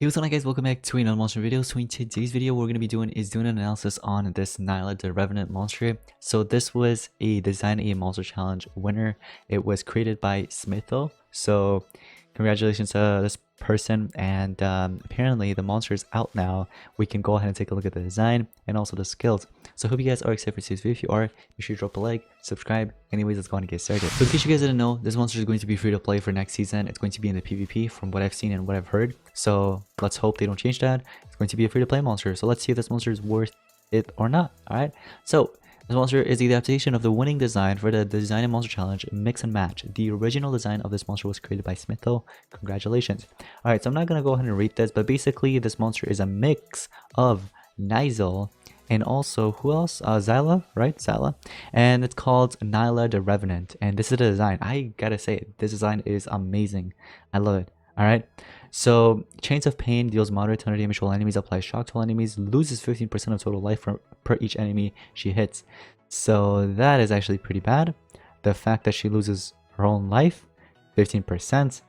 Hey, what's going on guys, welcome back to another monster video. So in today's video, what we're going to be doing is doing an analysis on this Nyla The Revenant monster. So this was a Design a Monster Challenge winner. It was created by Smitho. So congratulations to this person, and apparently the monster is out now. We can go ahead and take a look at the design and also the skills. So I hope you guys are excited for today's video. If you are, make sure you drop a like, subscribe. Anyways, let's go on and get started. So in case you guys didn't know, this monster is going to be free to play for next season. It's going to be in the PvP from what I've seen and what I've heard. So let's hope they don't change that. It's going to be a free to play monster. So let's see if this monster is worth it or not. Alright, so this monster is the adaptation of the winning design for the Design a Monster Challenge Mix and Match. The original design of this monster was created by Smitho. Congratulations. Alright, so I'm not going to go ahead and rate this, but basically this monster is a mix of Nyla and also, who else? Zyla, right? Zyla. And it's called Nyla The Revenant. And this is the design. I gotta say, this design is amazing. I love it. Alright. So, Chains of Pain deals moderate to damage to all enemies, applies shock to all enemies, loses 15% of total life per each enemy she hits. So, that is actually pretty bad. The fact that she loses her own life, 15%,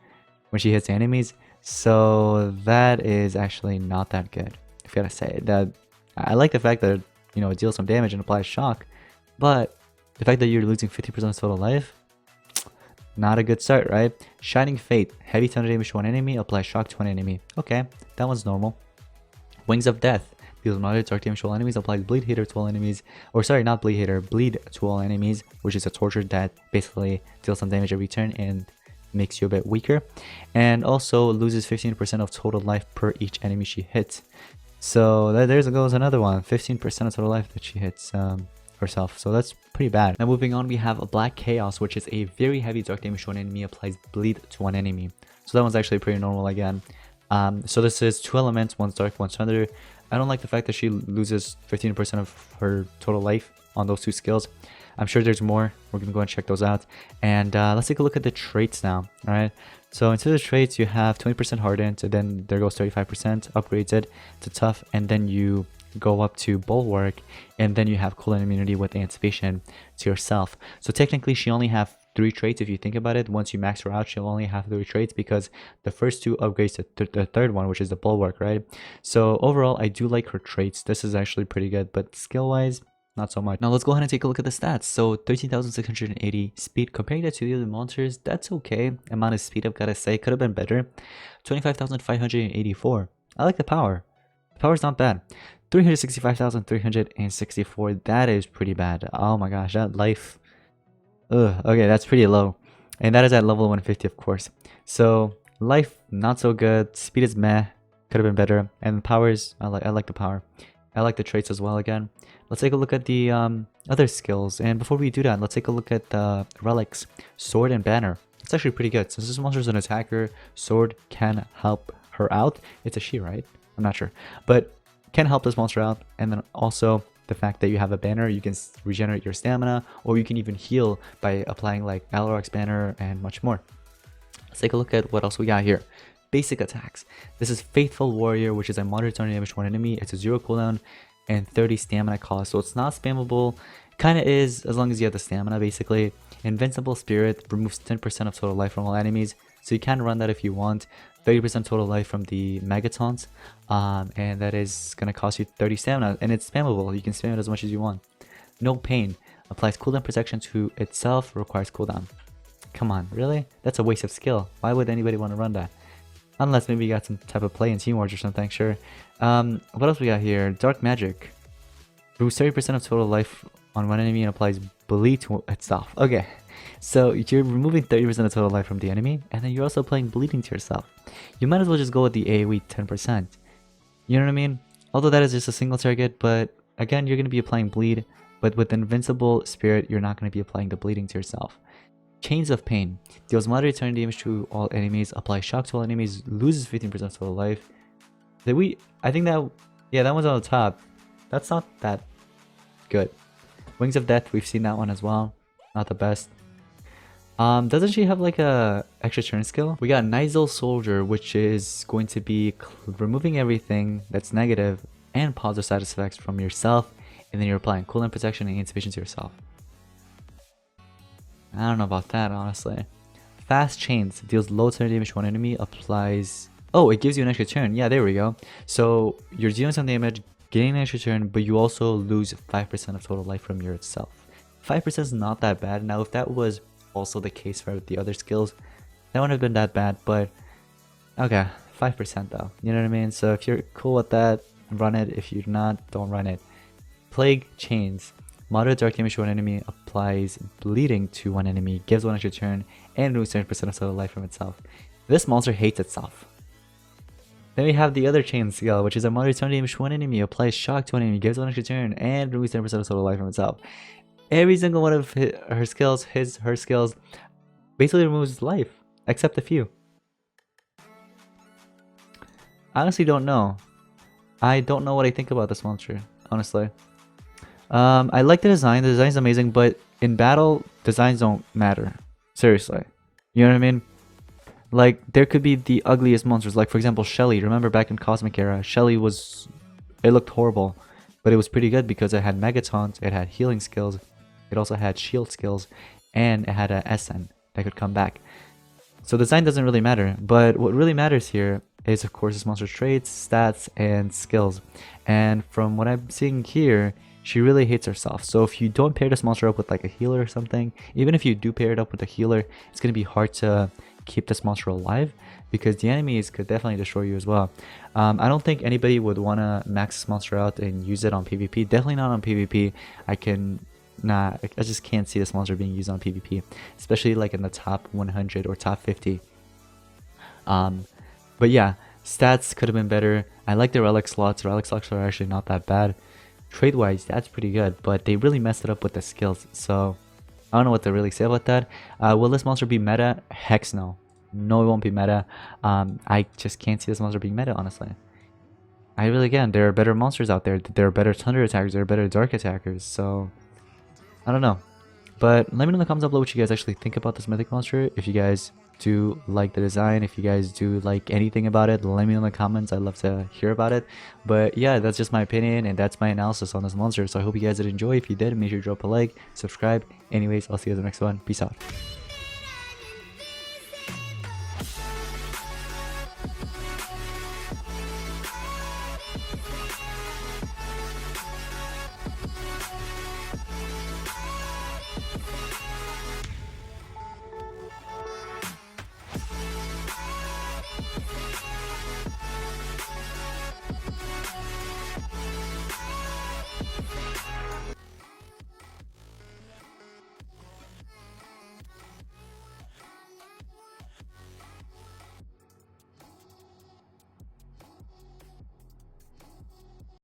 when she hits enemies. So, that is actually not that good. I gotta say that. I like the fact that, you know, it deals some damage and applies shock, but the fact that you're losing 50% of total life, not a good start, right? Shining Fate, heavy thunder damage to one enemy, applies shock to one enemy. Okay, that one's normal. Wings of Death, deals moderate dark damage to all enemies, applies bleed hater to all enemies, or sorry, not bleed hater, bleed to all enemies, which is a torture that basically deals some damage every turn and makes you a bit weaker, and also loses 15% of total life per each enemy she hits. So there goes another one, 15% of total life that she hits herself. So that's pretty bad. Now moving on, we have a Black Chaos, which is a very heavy dark damage to one enemy, applies bleed to one enemy. So that one's actually pretty normal again. So this is 2 elements, one's dark, one's thunder. I don't like the fact that she loses 15% of her total life on those 2 skills. I'm sure there's more. We're gonna go and check those out. And let's take a look at the traits now. All right. So into the traits, you have 20% hardened, and then there goes 35%, upgrades it to tough, and then you go up to bulwark, and then you have cooldown immunity with anticipation to yourself. So technically, she only have 3 traits if you think about it. Once you max her out, she'll only have 3 traits because the first 2 upgrades to the third one, which is the bulwark, right? So overall, I do like her traits. This is actually pretty good, but skill-wise, not so much. Now let's go ahead and take a look at the stats. So 13,680 speed. Comparing that to the other monsters, that's okay. Amount of speed, I've gotta say, could have been better. 25,584. I like the power. The power's not bad. 365,364. That is pretty bad. Oh my gosh, that life. Ugh, okay, that's pretty low. And that is at level 150, of course. So life, not so good. Speed is meh. Could have been better. And powers, I like the power. I like the traits as well again. Let's take a look at the other skills. And before we do that, let's take a look at the Relics, Sword and Banner. It's actually pretty good. Since this monster is an attacker, Sword can help her out. It's a she, right? I'm not sure. But can help this monster out. And then also the fact that you have a banner, you can regenerate your stamina, or you can even heal by applying like Valor's Banner and much more. Let's take a look at what else we got here. Basic attacks. This is Faithful Warrior, which is a moderate turn damage to one enemy. It's a 0 cooldown and 30 stamina cost, so it's not spammable. Kind of is, as long as you have the stamina, basically. Invincible Spirit removes 10% of total life from all enemies, so you can run that if you want. 30% total life from the Megatons, and that is going to cost you 30 stamina, and it's spammable. You can spam it as much as you want. No Pain applies cooldown protection to itself, requires cooldown. Come on, really? That's a waste of skill. Why would anybody want to run that? Unless maybe you got some type of play in Team Wars or something, sure. What else we got here? Dark Magic. Removes 30% of total life on one enemy and applies bleed to itself. Okay, so you're removing 30% of total life from the enemy, and then you're also applying bleeding to yourself. You might as well just go with the AoE 10%. You know what I mean? Although that is just a single target, but again, you're going to be applying bleed, but with Invincible Spirit, you're not going to be applying the bleeding to yourself. Chains of Pain deals moderate turn damage to all enemies, applies shock to all enemies, loses 15% of total life. I think that, yeah, that one's on the top. That's not that good. Wings of Death, we've seen that one as well. Not the best. Doesn't she have like a extra turn skill? We got Nyla Soldier, which is going to be removing everything that's negative and positive side effects from yourself, and then you're applying cooldown protection and anticipation to yourself. I don't know about that, honestly. Fast Chains deals low turn damage to one enemy, applies Oh, it gives you an extra turn. Yeah, there we go. So you're dealing some damage, getting an extra turn, but you also lose 5% of total life from yourself. 5% is not that bad. Now, if that was also the case for the other skills, that wouldn't have been that bad, but okay, 5% though. You know what I mean? So if you're cool with that, run it. If you're not, don't run it. Plague Chains. Moderate dark damage to one enemy, applies bleeding to one enemy, gives one extra turn, and removes 7% of total life from itself. This monster hates itself. Then we have the other chain skill, which is a moderate stun damage to one enemy, applies shock to one enemy, gives one extra turn, and removes 10% of total life from itself. Every single one of her skills, her skills, basically removes life, except a few. I honestly don't know. I don't know what I think about this monster, honestly. I like the design. The design's amazing, but in battle, designs don't matter. Seriously. You know what I mean? Like, there could be the ugliest monsters. Like, for example, Shelly. Remember back in Cosmic Era, Shelly was... It looked horrible. But it was pretty good because it had Megataunt, it had healing skills, it also had shield skills, and it had a SN that could come back. So design doesn't really matter. But what really matters here is, of course, this monster's traits, stats, and skills. And from what I'm seeing here, she really hates herself. So if you don't pair this monster up with like a healer or something, even if you do pair it up with a healer, it's going to be hard to keep this monster alive because the enemies could definitely destroy you as well. I don't think anybody would want to max this monster out and use it on PvP. Definitely not on PvP. I just can't see this monster being used on PvP, especially like in the top 100 or top 50. But yeah, stats could have been better. I like the relic slots. Relic slots are actually not that bad. Trade wise, that's pretty good, but they really messed it up with the skills. So I don't know what to really say about that. Will this monster be meta? Heck no. No, it won't be meta. I just can't see this monster being meta, honestly. I really can. There are better monsters out there. There are better thunder attackers. There are better dark attackers. So I don't know. But let me know in the comments below what you guys actually think about this mythic monster. If you guys do like the design, if you guys do like anything about it, let me know in the comments. I'd love to hear about it. But yeah, that's just my opinion and that's my analysis on this monster. So I hope you guys did enjoy. If you did, make sure to drop a like, subscribe. Anyways, I'll see you in the next one. Peace out.